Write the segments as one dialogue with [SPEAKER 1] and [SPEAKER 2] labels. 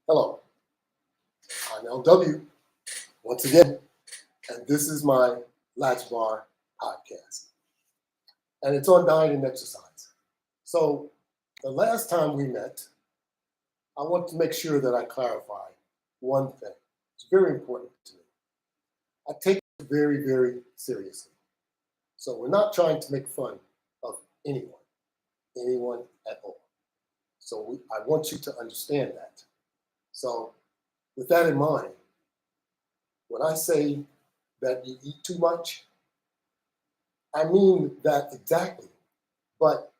[SPEAKER 1] Hello, I'm LW once again, and this is my Latch podcast, and it's on diet and exercise. So, the last time we met, I want to make sure that I clarify one thing. It's very important to me. I take it very, very seriously. So, we're not trying to make fun of anyone at all. So, I want you to understand that. So, with that in mind, when I say that you eat too much, I mean that exactly, but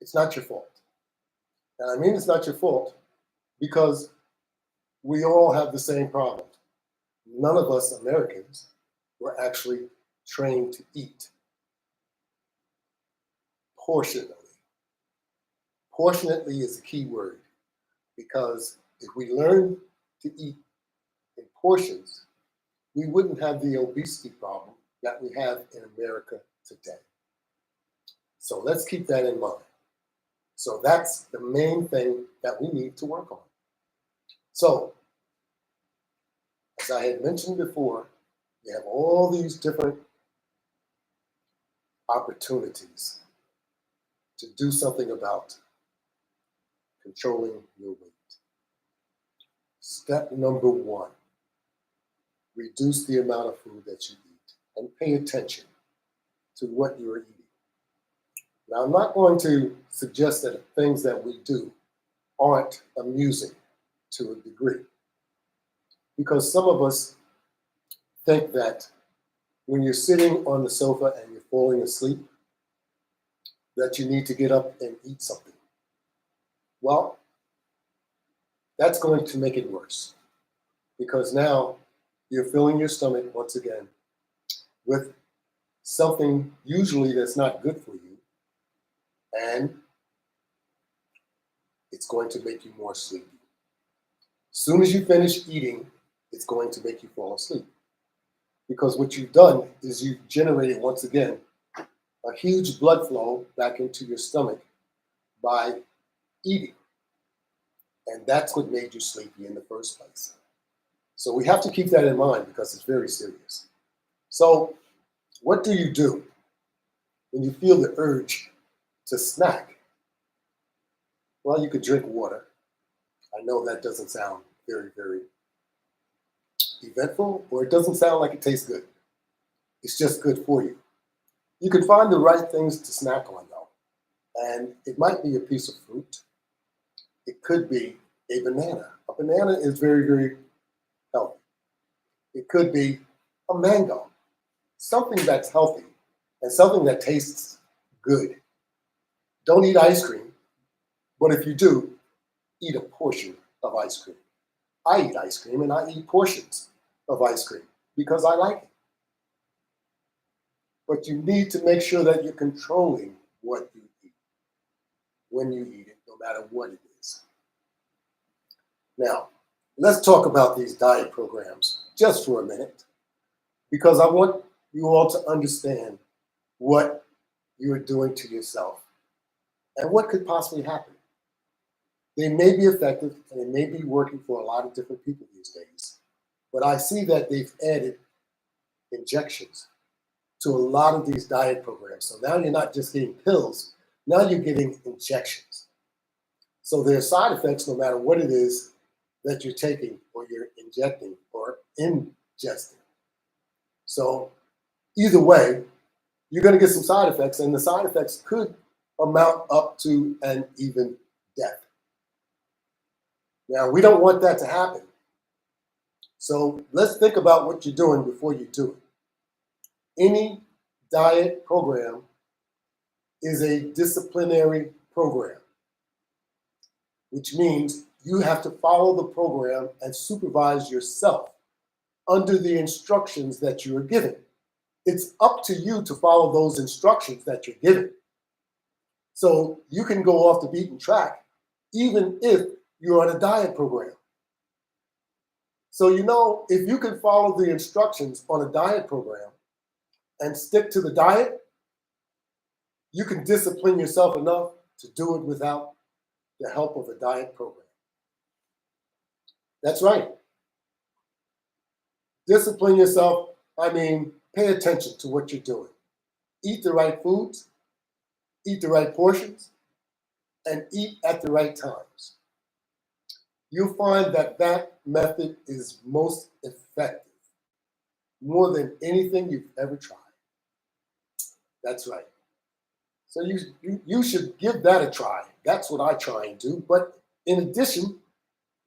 [SPEAKER 1] it's not your fault. And I mean it's not your fault because we all have the same problem. None of us Americans were actually trained to eat portionately. Portionately is a key word because if we learn to eat in portions, we wouldn't have the obesity problem that we have in America today. So let's keep that in mind. So that's the main thing that we need to work on. So, as I had mentioned before, we have all these different opportunities to do something about controlling your weight. Step number one, reduce the amount of food that you eat and pay attention to what you are eating. Now, I'm not going to suggest that things that we do aren't amusing to a degree, because some of us think that when you're sitting on the sofa and you're falling asleep, that you need to get up and eat something. Well, that's going to make it worse because now you're filling your stomach once again with something usually that's not good for you, and it's going to make you more sleepy. As soon as you finish eating, it's going to make you fall asleep because what you've done is you've generated once again a huge blood flow back into your stomach by eating. And that's what made you sleepy in the first place. So we have to keep that in mind because it's very serious. So, what do you do when you feel the urge to snack? Well, you could drink water. I know that doesn't sound very, very eventful, or it doesn't sound like it tastes good. It's just good for you. You can find the right things to snack on, though. And it might be a piece of fruit. It could be a banana. A banana is very, very healthy. It could be a mango, something that's healthy and something that tastes good. Don't eat ice cream, but if you do, eat a portion of ice cream. I eat ice cream and I eat portions of ice cream because I like it. But you need to make sure that you're controlling what you eat when you eat it, no matter what it is. Now, let's talk about these diet programs just for a minute because I want you all to understand what you are doing to yourself and what could possibly happen. They may be effective and they may be working for a lot of different people these days, but I see that they've added injections to a lot of these diet programs. So now you're not just getting pills, now you're getting injections. So there are side effects no matter what it is that you're taking or you're injecting or ingesting. So either way, you're going to get some side effects, and the side effects could amount up to and even death. Now, we don't want that to happen. So let's think about what you're doing before you do it. Any diet program is a disciplinary program, which means you have to follow the program and supervise yourself under the instructions that you are given. It's up to you to follow those instructions that you're given. So you can go off the beaten track even if you're on a diet program. So, if you can follow the instructions on a diet program and stick to the diet, you can discipline yourself enough to do it without the help of a diet program. That's right. Discipline yourself. I mean, pay attention to what you're doing. Eat the right foods, eat the right portions, and eat at the right times. You'll find that that method is most effective, more than anything you've ever tried. That's right. So you should give that a try. That's what I try and do. But in addition,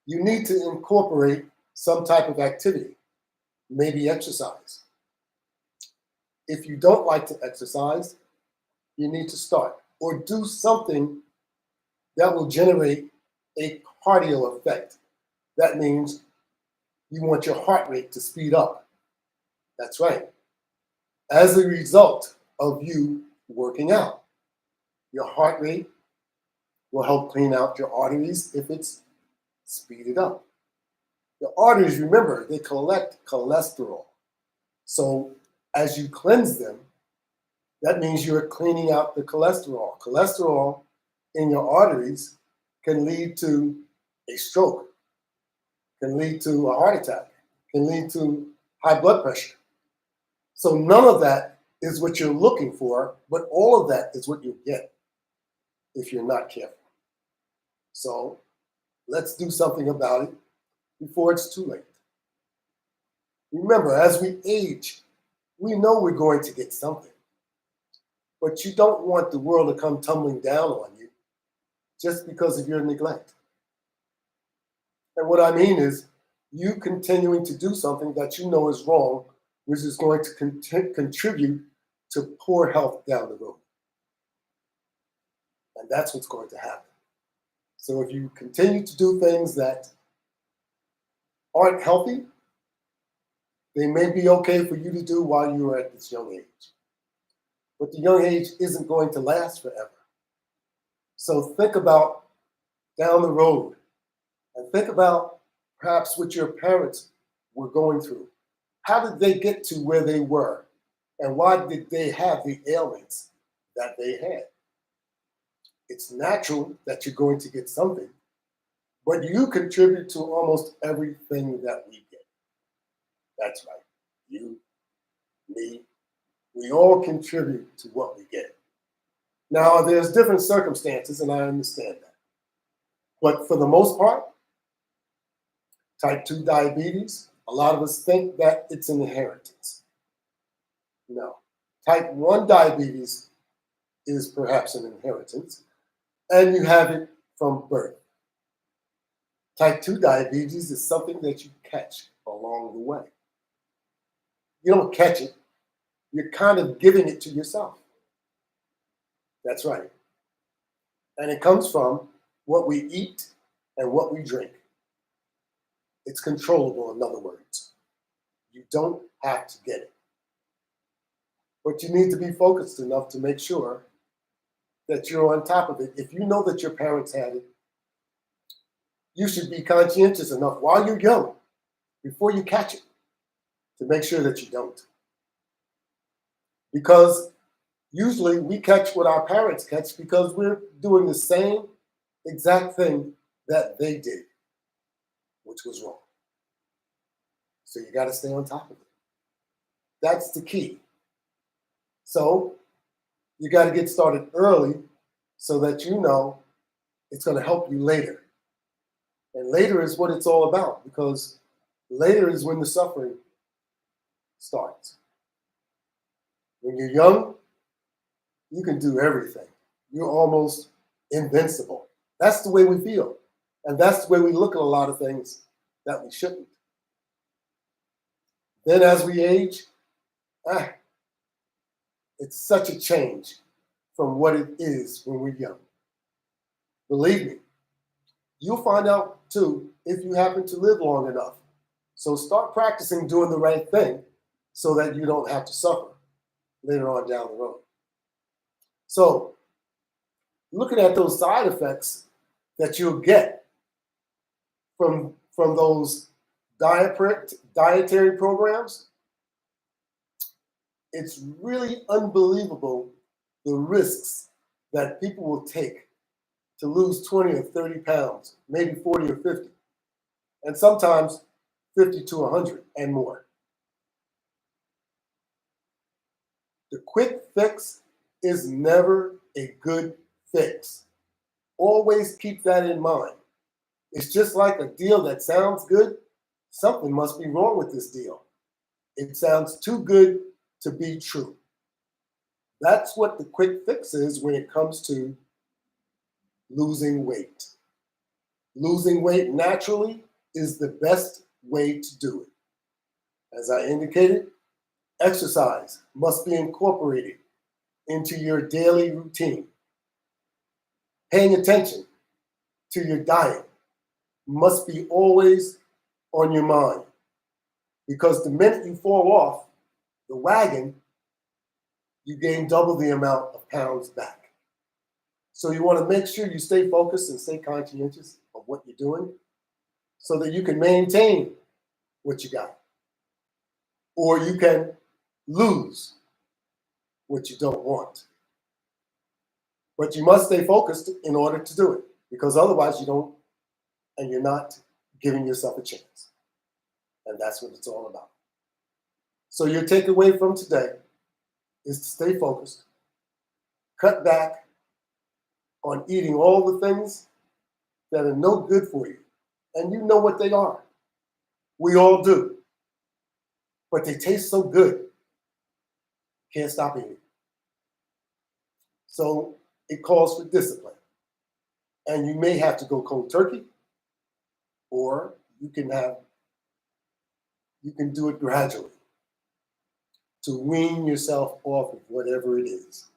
[SPEAKER 1] you need to incorporate some type of activity, maybe exercise. If you don't like to exercise, you need to start or do something that will generate a cardio effect. That means you want your heart rate to speed up. That's right. As a result of you working out, your heart rate will help clean out your arteries if it's speeded up. The arteries, remember, they collect cholesterol. So as you cleanse them, that means you're cleaning out the cholesterol. Cholesterol in your arteries can lead to a stroke, can lead to a heart attack, can lead to high blood pressure. So none of that is what you're looking for, but all of that is what you get if you're not careful. So let's do something about it before it's too late. Remember, as we age, we know we're going to get something, but you don't want the world to come tumbling down on you just because of your neglect. And what I mean is you continuing to do something that you know is wrong, which is going to contribute to poor health down the road. And that's what's going to happen. So if you continue to do things that aren't healthy, they may be okay for you to do while you are at this young age. But the young age isn't going to last forever. So think about down the road and think about perhaps what your parents were going through. How did they get to where they were? And why did they have the ailments that they had? It's natural that you're going to get something, but you contribute to almost everything that we get. That's right. You, me, we all contribute to what we get. Now, there's different circumstances, and I understand that. But for the most part, type 2 diabetes, a lot of us think that it's an inheritance. No. Type 1 diabetes is perhaps an inheritance, and you have it from birth. Type 2 diabetes is something that you catch along the way. You don't catch it, you're kind of giving it to yourself. That's right. And it comes from what we eat and what we drink. It's controllable, in other words. You don't have to get it. But you need to be focused enough to make sure that you're on top of it. If you know that your parents had it, you should be conscientious enough while you're young, before you catch it, to make sure that you don't. Because usually we catch what our parents catch because we're doing the same exact thing that they did, which was wrong. So you got to stay on top of it. That's the key. So you got to get started early so that you know it's going to help you later. And later is what it's all about, because later is when the suffering starts. When you're young, you can do everything. You're almost invincible. That's the way we feel. And that's the way we look at a lot of things that we shouldn't. Then as we age, it's such a change from what it is when we're young. Believe me, you'll find out too if you happen to live long enough. So start practicing doing the right thing so that you don't have to suffer later on down the road. So looking at those side effects that you'll get from those dietary programs, it's really unbelievable the risks that people will take to lose 20 or 30 pounds, maybe 40 or 50. and sometimes 50 to 100 and more. The quick fix is never a good fix. Always keep that in mind. It's just like a deal that sounds good. Something must be wrong with this deal. It sounds too good to be true. That's what the quick fix is when it comes to losing weight. Losing weight naturally is the best way to do it. As I indicated, exercise must be incorporated into your daily routine. Paying attention to your diet must be always on your mind, because the minute you fall off the wagon, you gain double the amount of pounds back. So you want to make sure you stay focused and stay conscientious of what you're doing so that you can maintain what you got, or you can lose what you don't want. But you must stay focused in order to do it, because otherwise you don't, and you're not giving yourself a chance. And that's what it's all about. So your takeaway from today is to stay focused, cut back on eating all the things that are no good for you. And you know what they are. We all do. But they taste so good, can't stop eating. So it calls for discipline. And you may have to go cold turkey, or you can do it gradually to wean yourself off of whatever it is.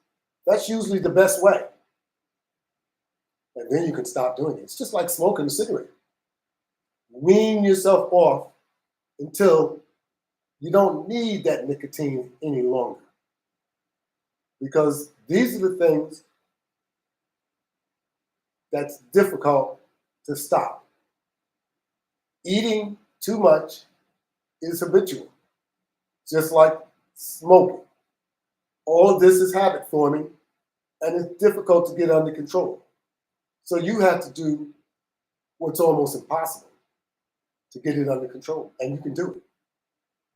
[SPEAKER 1] That's usually the best way. And then you can stop doing it. It's just like smoking a cigarette. Wean yourself off until you don't need that nicotine any longer. Because these are the things that's difficult to stop. Eating too much is habitual, just like smoking. All of this is habit forming, and it's difficult to get under control. So you have to do what's almost impossible to get it under control, and you can do it.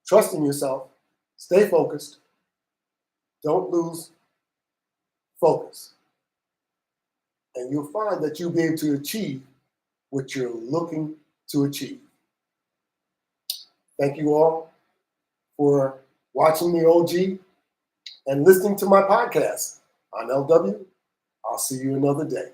[SPEAKER 1] Trust in yourself, stay focused, don't lose focus, and you'll find that you'll be able to achieve what you're looking to achieve. Thank you all for watching the OG and listening to my podcast on LW. I'll see you another day.